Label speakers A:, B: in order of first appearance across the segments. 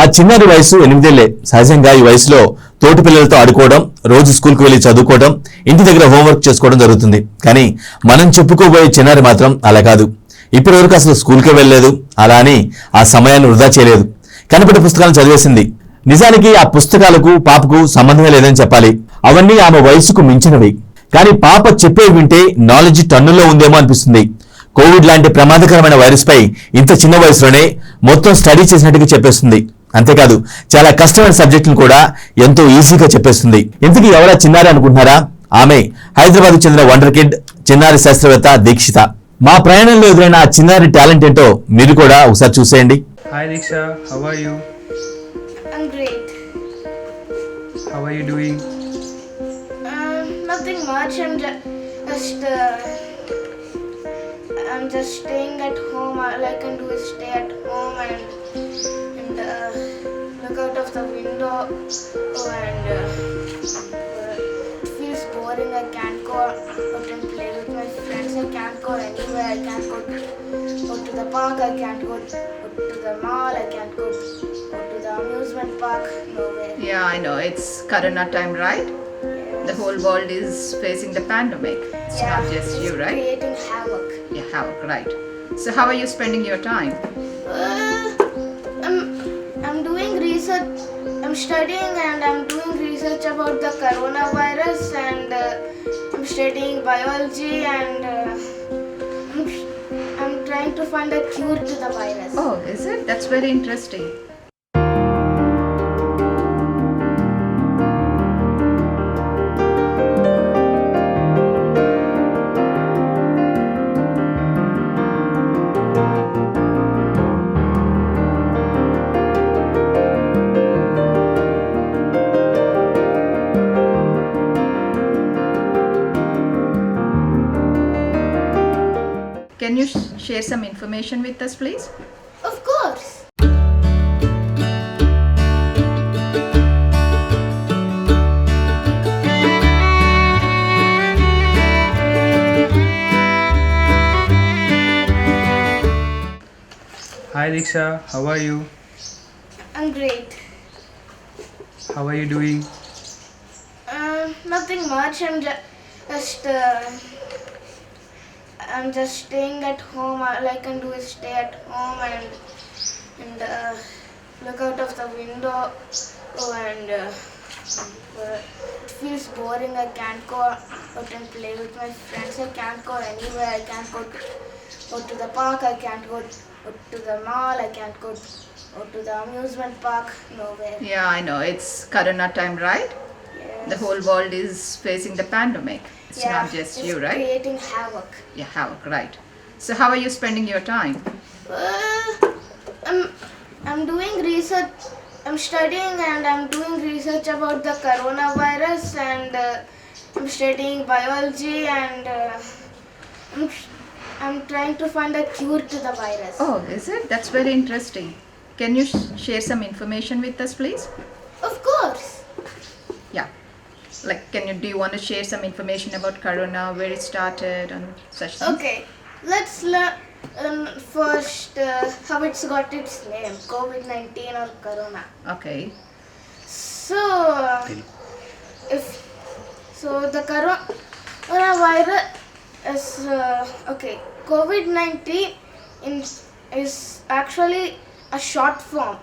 A: ఆ చిన్నారి వయసు 8 ఏళ్లే. సహజంగా ఈ వయసులో తోటి పిల్లలతో ఆడుకోవడం, రోజు స్కూల్కి వెళ్లి చదువుకోవడం, ఇంటి దగ్గర హోంవర్క్ చేసుకోవడం జరుగుతుంది. కానీ మనం చెప్పుకోబోయే చిన్నారి మాత్రం అలా కాదు. ఇప్పటి వరకు అసలు స్కూల్కే వెళ్ళలేదు. అలా అని ఆ సమయాన్ని వృధా చేయలేదు. కనిపెట్టే పుస్తకాలను చదివేసింది. నిజానికి ఆ పుస్తకాలకు పాపకు సంబంధమే లేదని చెప్పాలి. అవన్నీ ఆమె వయసుకు మించినవి. కానీ పాప చెప్పే వింటే నాలెడ్జ్ టన్నుల్లో ఉందేమో అనిపిస్తుంది. కోవిడ్ లాంటి ప్రమాదకరమైన వైరస్ పై ఇంత చిన్న వయసులోనే మొత్తం స్టడీ చేసినట్టుగా చెప్పేస్తుంది. అంతేకాదు చాలా కష్టమైన సబ్జెక్టులు కూడా ఎంతో ఈజీగా చెప్పేస్తుంది. ఇంతకీ ఎవరా చిన్నారి అనుకుంటున్నారా? ఆమె హైదరాబాద్ చెందిన వండర్ కిడ్, చిన్నారి శాస్త్రవేత్త దీక్షిత. మా ప్రయాణంలో ఎదురైన ఆ చిన్నారి టాలెంట్ ఏంటో మీరు కూడా ఒకసారి చూసేయండి.
B: Hi Diksha, how are you?
C: I'm great.
B: How are you doing?
C: Nothing much. I'm just staying at home. All I can do is stay at home and look out of the window. And it feels boring. I can't go out and play with my friends. I can't go anywhere. I can't go to the park. I can't go to the mall. I can't go to the amusement park. Nowhere.
D: Yeah, I know. It's Corona time, right? The whole world is facing the pandemic. It's not just you,
C: It's
D: right?
C: creating havoc.
D: Yeah, havoc, right. So how are you spending your time?
C: Uh, I'm doing research. I'm studying and I'm doing research about the coronavirus and I'm studying biology and I'm trying to find a cure to the virus.
D: Oh, is it? That's very interesting. Can you share some information with us, please?
C: Of course.
B: Hi Diksha, how are you?
C: I'm great.
B: How are you doing?
C: Nothing much. I'm just staying at home. All I can do is stay at home and look out of the window. And it feels boring. I can't go out and play with my friends. I can't go anywhere. I can't go to the park. I can't go to the mall. I can't go to the amusement park. Nowhere.
D: Yeah, I know. It's Corona time, right?
C: Yes.
D: The whole world is facing the pandemic. It's not just you,
C: It's
D: right?
C: creating havoc.
D: Yeah, havoc, right. So how are you spending your time?
C: I'm doing research. I'm studying and I'm doing research about the coronavirus and I'm studying biology and I'm trying to find a cure to the virus.
D: Oh, is it? That's very interesting. Can you share some information with us, please?
C: Of course.
D: Yeah. Like, do you want to share some information about Corona, where it started and such things?
C: Okay, let's learn first how it's got its name, COVID-19 or Corona.
D: Okay.
C: So, the coronavirus is COVID-19 is actually a short form.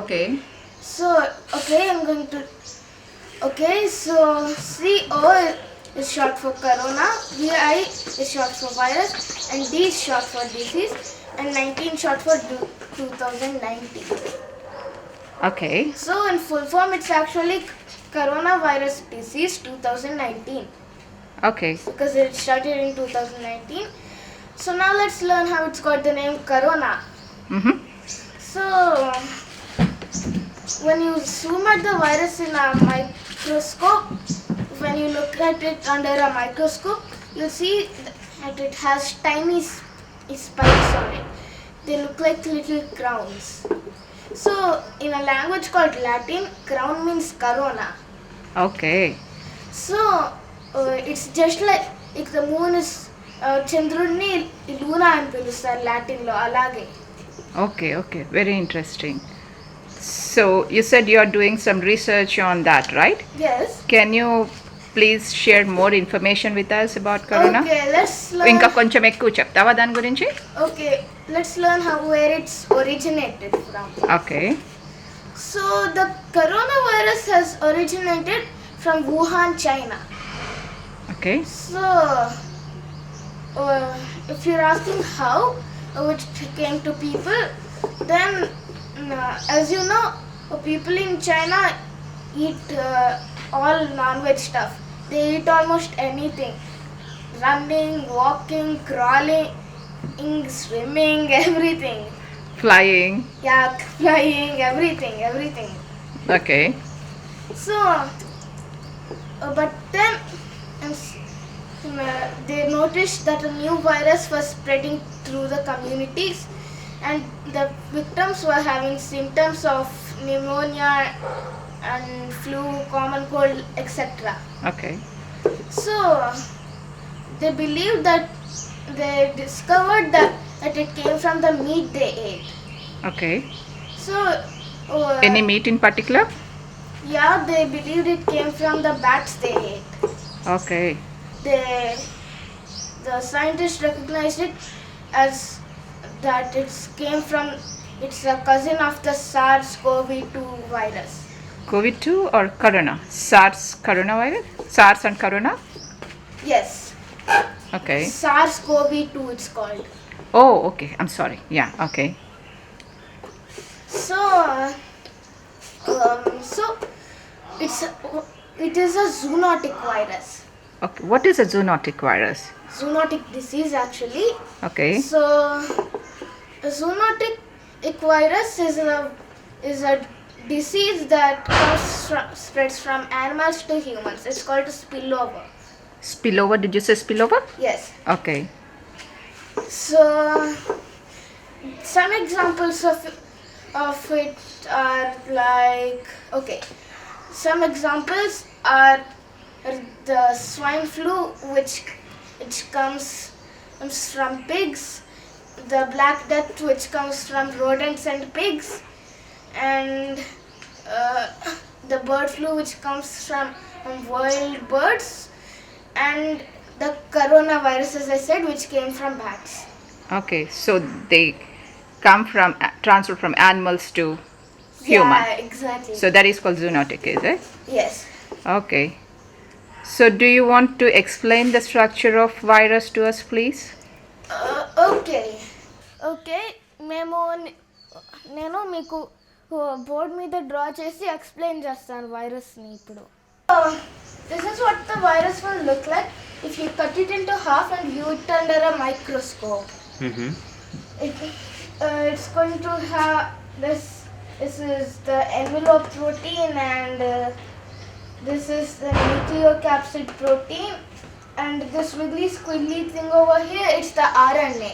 D: Okay.
C: So, CO is short for corona, VI is short for virus, and D is short for disease, and 19 short for 2019.
D: Okay.
C: So in full form, it's actually coronavirus disease 2019
D: Okay.
C: because it started in 2019. So now let's learn how it's got the name corona.
D: Mm-hmm.
C: So when you zoom at the virus in a microscope, when you look at it under a microscope, you'll see that it has tiny spikes on it. They look like little crowns. So in a language called Latin, crown means corona.
D: Okay.
C: So it's just like if the moon is చంద్రుడిని Luna అని పిలుస్తారు లాటిన్లో అలాగే.
D: Okay, very interesting. So you said you are doing some research on that, right?
C: Yes.
D: Can you please share more information with us about corona?
C: Okay, let's learn.
D: ఇంకా కొంచెం ఎక్కువ చెప్తావా దాని గురించి?
C: Okay, let's learn where it's originated from.
D: Okay.
C: So the coronavirus has originated from Wuhan, China.
D: Okay.
C: So if you're asking how it came to people, then as you know, people in China eat all non-veg stuff. They eat almost anything: running, walking, crawling, swimming, everything.
D: Flying.
C: Yeah, flying, everything.
D: Okay.
C: So, but then they noticed that a new virus was spreading through the communities, and the victims were having symptoms of pneumonia and flu, common cold, etc.
D: Okay.
C: So, they believed that they discovered that it came from the meat they ate.
D: Okay.
C: So,
D: Any meat in particular?
C: yeah, they believed it came from the bats they ate.
D: Okay.
C: The scientists recognized it as that it's a cousin of the SARS-CoV-2 virus.
D: COVID-2 or corona? SARS coronavirus? SARS and corona?
C: Yes,
D: Okay.
C: SARS-CoV-2 it's called.
D: Oh, okay. I'm sorry. Yeah, okay.
C: So, it is a zoonotic virus,
D: Okay. What is a zoonotic virus?
C: zoonotic disease actually.
D: Okay.
C: So, a zoonotic virus is a disease that spreads from animals to humans. It's called a spillover.
D: Spillover. Did you say spillover?
C: Yes.
D: Okay.
C: So, some examples of it are like, okay, some examples are the swine flu, which comes from pigs, the Black Death, which comes from rodents and pigs, and the bird flu, which comes from wild birds, and the coronavirus, as I said, which came from bats.
D: Okay. So they come from transfer from animals to human.
C: Yeah, exactly.
D: So that is called zoonotic, is it?
C: Yes.
D: Okay. So do you want to explain the structure of virus to us, please?
C: Okay నేను మీకు board మీద draw చేసి explain చేస్తాను వైరస్ని ఇప్పుడు. This is what the virus will look like if you cut it into half and view it under a microscope. It's going to have this is the envelope protein, and this is the nucleocapsid protein, and this wiggly squiggly thing over here, it's the RNA.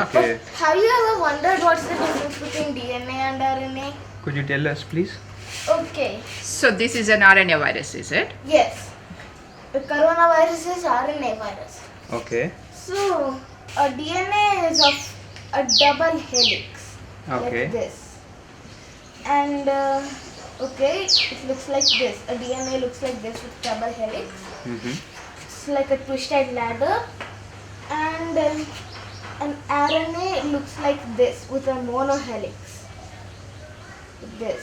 B: Okay.
C: Have you ever wondered what's the difference between DNA and RNA?
B: Could you tell us, please?
C: Okay,
D: So this is an RNA virus, is it?
C: yes. The coronavirus is RNA virus.
B: Okay.
C: So, a DNA is of a double helix,
B: Okay.
C: like this. And, okay, it looks like this. A DNA looks like this with double helix. It's like a twisted ladder. And an RNA looks like this with a monohelix. Like this.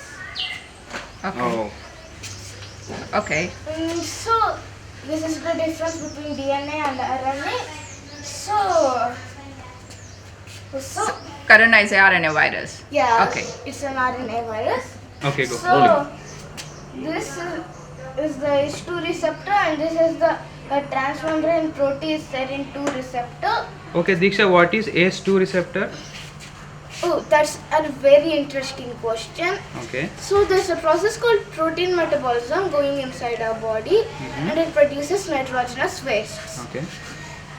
D: Okay.
B: Oh.
D: Okay.
C: So, this is the difference between DNA and RNA. So,
D: Corona is a RNA virus.
C: yeah,
D: Okay.
C: it's an RNA virus.
B: Okay, go.
C: So, this is the H2 receptor, and this is the transmembrane protein serine 2 receptor.
B: Okay, Diksha, what is ACE2 receptor?
C: Oh, that's a very interesting question.
B: Okay.
C: So there's a process called protein metabolism going inside our body, and it produces nitrogenous wastes.
B: Okay.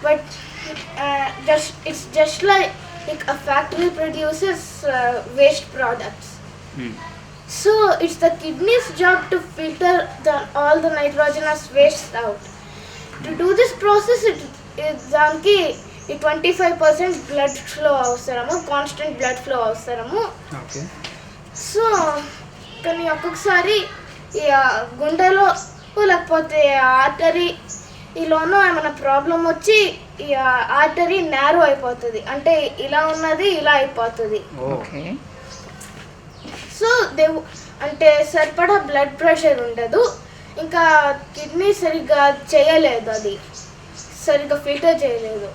C: But it's just like a factory produces waste products. So it's the kidney's job to filter all the nitrogenous wastes out. To do this process, దానికి 25% blood flow అవసరము, constant blood flow అవసరము.
B: Okay.
C: So కానీ ఒక్కొక్కసారి ఈ గుండెలో లేకపోతే artery ఈలోనూ ఏమైనా problem వచ్చి ఈ ఆర్టరీ నేరో అయిపోతుంది, అంటే ఇలా ఉన్నది ఇలా అయిపోతుంది.
D: Okay.
C: సో అంటే సరిపడా బ్లడ్ ప్రెషర్ ఉండదు, ఇంకా కిడ్నీ సరిగ్గా చేయలేదు, అది సరిగ్గా ఫిల్టర్ చేయలేదు.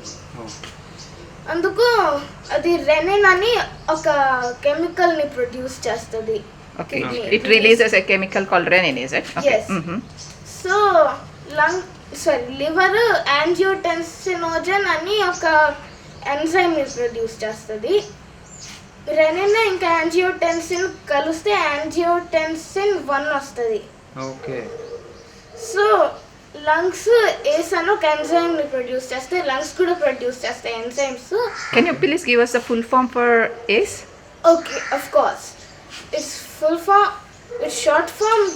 C: అందుకు అది రెనిన్ అని ఒక కెమికల్ని ప్రొడ్యూస్ చేస్తుంది.
D: Okay.
C: Kidney.
D: It releases a chemical called renin, is it? Okay.
C: Yes. So liver angiotensinogen అని ఒక ఎంజైమ్ని ప్రొడ్యూస్ చేస్తుంది. రెనిన్ ఇంకా యాంజియోటెన్సిన్ కలిస్తే యాంజియోటెన్సిన్ 1 వస్తుంది.
B: ఓకే.
C: సో లంగ్స్ ఏస్ అని ఒక ఎంజైమ్ని ప్రొడ్యూస్ చేస్తాయి, లంగ్స్ కూడా ప్రొడ్యూస్ చేస్తాయి enzymes.
D: Can you please give us the full form for ACE?
C: Okay, of course. It's full form, it's short form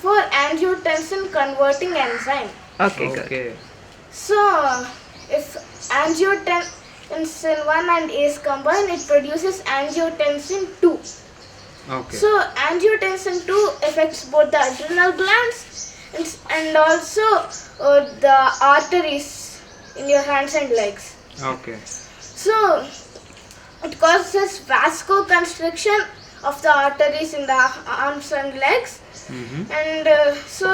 C: for angiotensin converting enzyme.
D: Okay, good.
B: Okay.
C: So, if angiotensin 1 and ACE combine, it produces angiotensin 2.
B: Okay.
C: So, angiotensin 2 affects both the adrenal glands and also the arteries in your hands and legs.
B: Okay.
C: So, it causes vasoconstriction of the arteries in the arms and legs. And so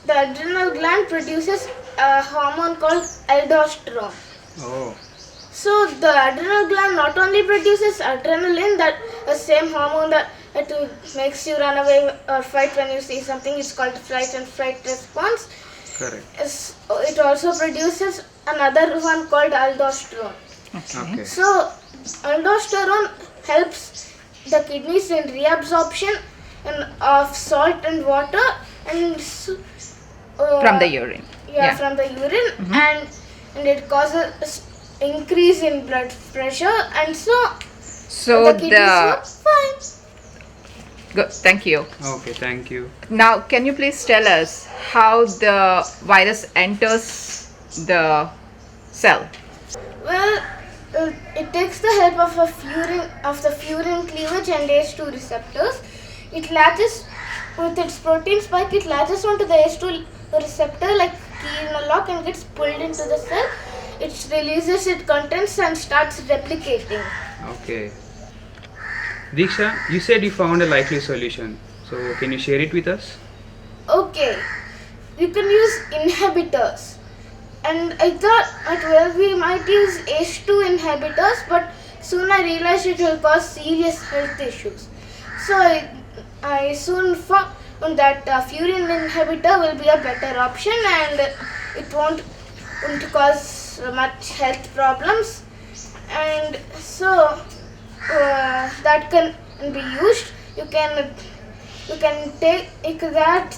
C: the adrenal gland produces a hormone called aldosterone.
B: Oh.
C: So the adrenal gland not only produces adrenaline, that the same hormone that makes you run away or fight when you see something, is called flight and fright response.
B: Correct.
C: It also produces another one called aldosterone.
B: Okay.
C: So aldosterone helps the kidneys in reabsorption of salt and water and
D: From the urine.
C: yeah, from the urine, and it causes increase in blood pressure, and so
D: So
C: the kidneys work fine.
D: Good. Thank you.
B: Okay, thank you.
D: Now, can you please tell us how the virus enters the cell?
C: Well, it takes the help of the furin cleavage and ACE2 receptors. It latches with its protein spike. It latches onto the ACE2 receptor like key in a lock and gets pulled into the cell. It releases its contents and starts replicating.
B: Okay. Diksha, you said you found a likely solution. So can you share it with us?
C: Okay, you can use inhibitors. And I thought we might use ACE2 inhibitors, but soon I realized it will cause serious health issues. So I soon found that furin inhibitor will be a better option, and it won't cause much health problems. And so that can be used. You can take that.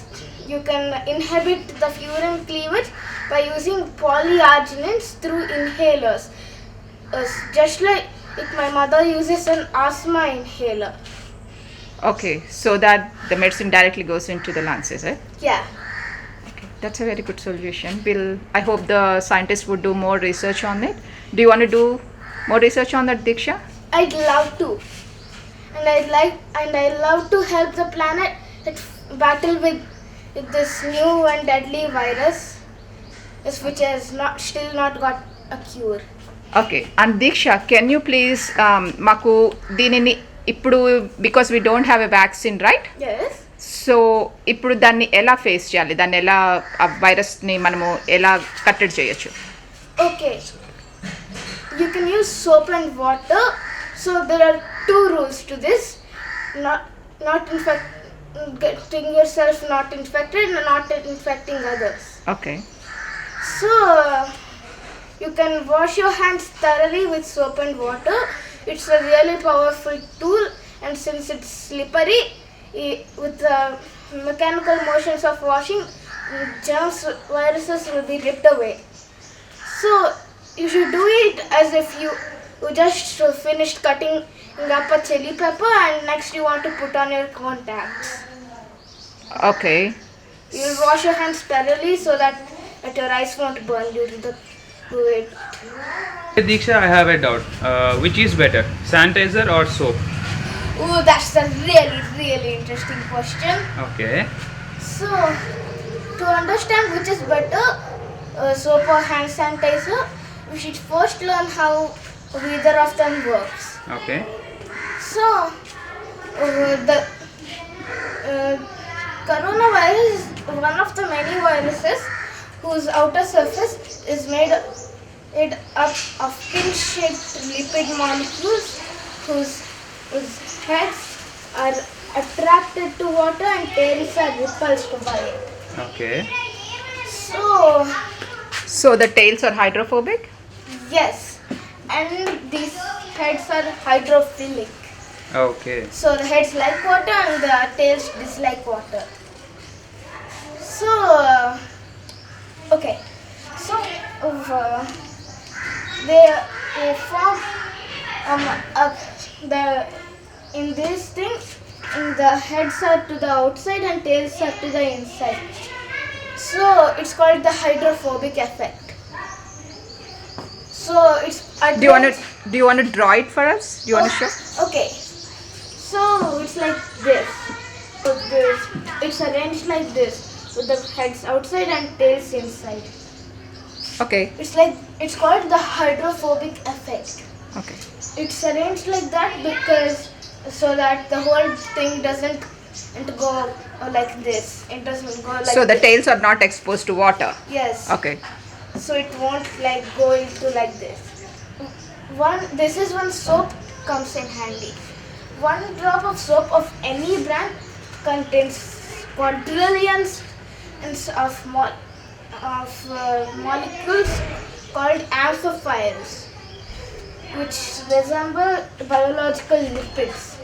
C: You can inhibit the furin cleavage by using polyarginins through inhalers, just like my mother uses an asthma inhaler.
D: Okay, so that the medicine directly goes into the lungs, is it?
C: Yeah.
D: Okay, that's a very good solution. I hope the scientists would do more research on it. Do you want to do more research on that, Diksha?
C: I'd love to, and I love to help the planet battle with this new and deadly virus, which has still not got a cure.
D: Okay, and Diksha, can you please maku దీనిని ఇప్పుడు because we don't have a vaccine, right?
C: Yes.
D: So ఇప్పుడు దాన్ని ఎలా face చేయాలి, దాన్ని ఎలా ఆ వైరస్ని మనము ఎలా కట్టడి చేయొచ్చు?
C: Okay. You can use soap and water. So there are 2 rules to this: getting yourself not infected and not infecting others.
D: Okay.
C: So you can wash your hands thoroughly with soap and water. It's a really powerful tool, and since it's slippery, with the mechanical motions of washing, germs, viruses will be ripped away. So you should do it as if you just finished cutting up a chili pepper and next you want to put on your contacts.
D: Okay.
C: You'll wash your hands thoroughly so that your eyes won't burn due to it.
B: Diksha, I have a doubt. Which is better, sanitizer or soap?
C: Oh, that's a really, really interesting question.
B: Okay.
C: So, to understand which is better, soap or hand sanitizer, we should first learn how either of them works.
B: Okay.
C: So, the coronavirus is one of the many viruses whose outer surface is made up of pin-shaped lipid molecules whose heads are attracted to water and tails are repulsed by it.
B: Okay.
C: So,
D: So the tails are hydrophobic?
C: yes, and these heads are hydrophilic.
B: Okay.
C: So the heads like water and the tails dislike water. So, okay. So, they form in this thing, the heads are to the outside and tails are to the inside. So it's called the hydrophobic effect. So it's
D: Do you want to draw it for us? Do you want to show?
C: Okay. So it's like this. So it's arranged like this with the heads outside and tails inside.
D: Okay.
C: It's called the hydrophobic effect.
D: Okay.
C: It's arranged like that because so that the whole thing doesn't go like this. It doesn't go like
D: So the
C: this.
D: tails are not exposed to water.
C: Yes.
D: Okay.
C: So it won't like go into like this. This is when soap comes in handy. 1 drop of soap of any brand contains quadrillions of molecules called amplifiers, which resemble biological lipids.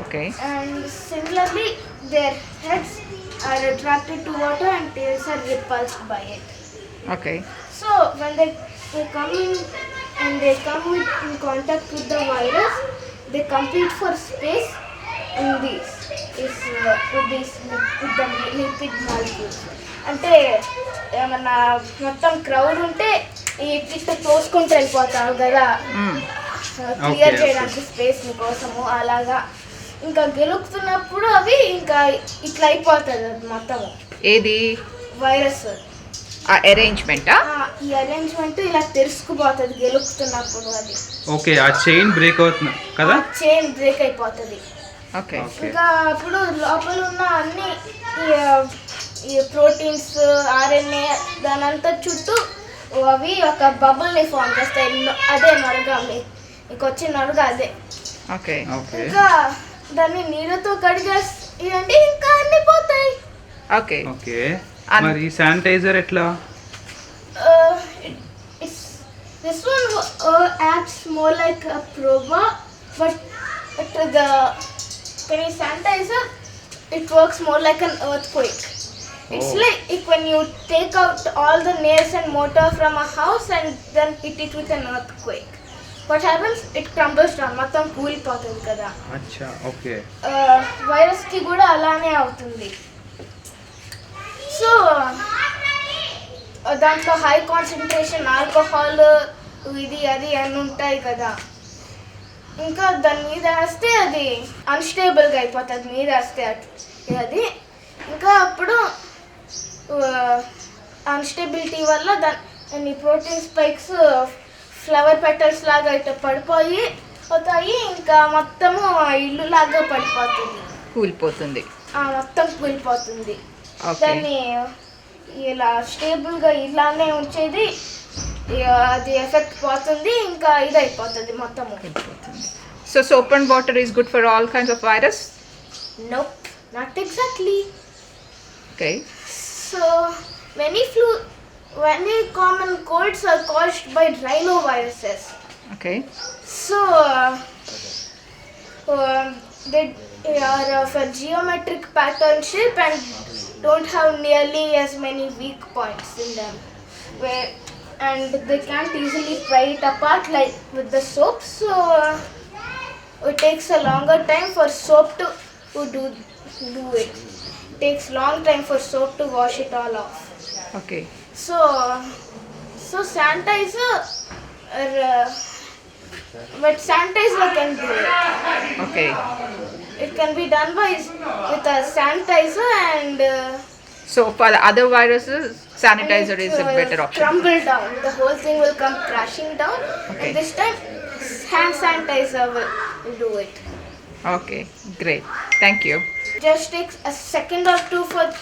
D: Okay.
C: And similarly, their heads are attracted to water and tails are repulsed by it.
D: Okay.
C: So when they come in contact with the virus, they compete for space in with the lipid molecules. అంటే ఏమన్నా మొత్తం crowd ఉంటే ఇట్లా తోసుకుంటూ వెళ్ళిపోతారు కదా clear
B: Okay,
C: చేయడానికి space కోసము అలాగా ఇంకా గెలుపుతున్నప్పుడు అవి ఇంకా ఇట్లా అయిపోతుంది అది మొత్తము
D: ఏది
C: వైరస్
D: అరేంజ్మెంటా?
C: ఈ అరేంజ్మెంట్ ఇలా తెరుచుకుపోతుంది గెలుపుతున్నప్పుడు అది
B: ఓకే, ఆ చైన్ బ్రేక్ అవుతుంది కదా?
C: చైన్ బ్రేక్ అయిపోతుంది.
D: ఓకే.
C: ఇంకా అప్పుడు లోపల ఉన్న అన్ని ఈ ప్రోటీన్స్ ఆర్ఎన్ఏ దానంతా చుట్టూ అవి ఒక బబుల్ని ఫామ్ చేస్తాయి. అదే నొరగ మీకు వచ్చే నొరగ అదే.
D: ఓకే.
B: ఓకే.
C: ఇంకా దాన్ని నీళ్ళతో కడిగేయండి ఇంకా అన్ని పోతాయి.
D: ఓకే.
B: ఓకే. మరి శానిటైజర్ ఎట్లా?
C: This one acts more like a proba, but when you sanitizer, it works more like an earthquake. It's like when you take out all the nails and mortar from a house and then hit it with an earthquake. What happens? It crumbles down. మొత్తం కూలిపోతుంది కదా.
B: అచ్చా, okay.
C: Virus కి కూడా అలానే అవుతుంది. So దాంట్లో high concentration alcohol ఇది అది అని ఉంటాయి కదా. ఇంకా దాని మీద వేస్తే అది అన్స్టేబుల్గా అయిపోతుంది మీద వేస్తే అది. ఇంకా అప్పుడు అన్స్టేబిలిటీ వల్ల దాని ప్రోటీన్ స్పైక్స్ ఫ్లవర్ పెటల్స్ లాగా ఇట్లా పడిపోయి పోతాయి. ఇంకా మొత్తము ఇల్లు లాగా పడిపోతుంది,
D: కూలిపోతుంది.
C: మొత్తం కూలిపోతుంది.
D: ఓకే.
C: దాన్ని ఇలా స్టేబుల్గా ఇలానే ఉంచేది అది ఎఫెక్ట్ పోతుంది. ఇంకా ఇది అయిపోతుంది మొత్తము.
D: So soap and water is good for all kinds of virus?
C: Nope, not exactly.
D: Okay.
C: So many common colds are caused by rhinoviruses.
D: Okay.
C: So they are of a geometric pattern shape and don't have nearly as many weak points in them. And they can't easily pry it apart like with the soap. So it takes a longer time for soap to do it. It takes long time for soap to wash it all off.
D: Okay.
C: So sanitizer but sanitizer can do it.
D: Okay.
C: It can be done with a sanitizer and
D: So for the other viruses, sanitizer
C: and it
D: is a
C: will
D: better option.
C: crumble down. The whole thing will come crashing down.
D: Okay.
C: And this time, hand sanitizer will do it.
D: Okay, great. Thank you.
C: Just takes a second or two for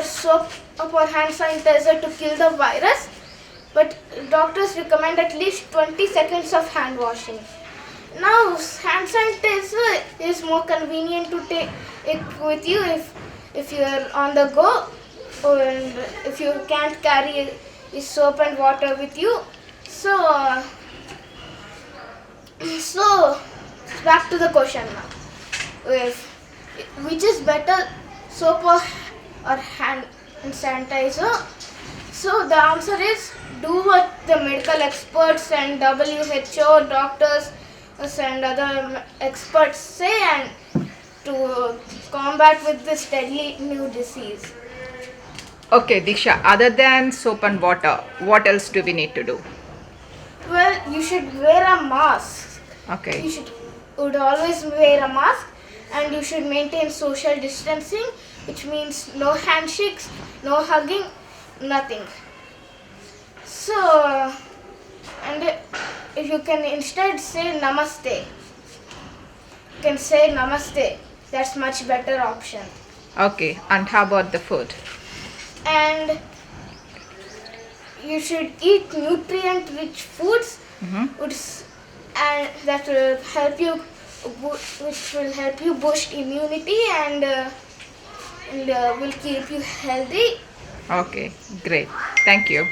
C: soap or hand sanitizer to kill the virus, but doctors recommend at least 20 seconds of hand washing. Now, hand sanitizer is more convenient to take it with you if you are on the go, and if you can't carry soap and water with you. So, so back to the question now. Which is better, soap or hand sanitizer? So the answer is do what the medical experts and WHO doctors and other experts say, and to combat with this deadly new disease.
D: Okay, Diksha, other than soap and water, what else do we need to do?
C: Well, you should wear a mask.
D: Okay.
C: You would always wear a mask, and you should maintain social distancing, which means no handshakes, no hugging, nothing. So, and if you can instead say namaste, you can say namaste. That's much better option.
D: Okay, and how about the food?
C: And you should eat nutrient-rich foods, and that will help you, which will help you boost immunity and will keep you healthy.
D: Okay, great. Thank you.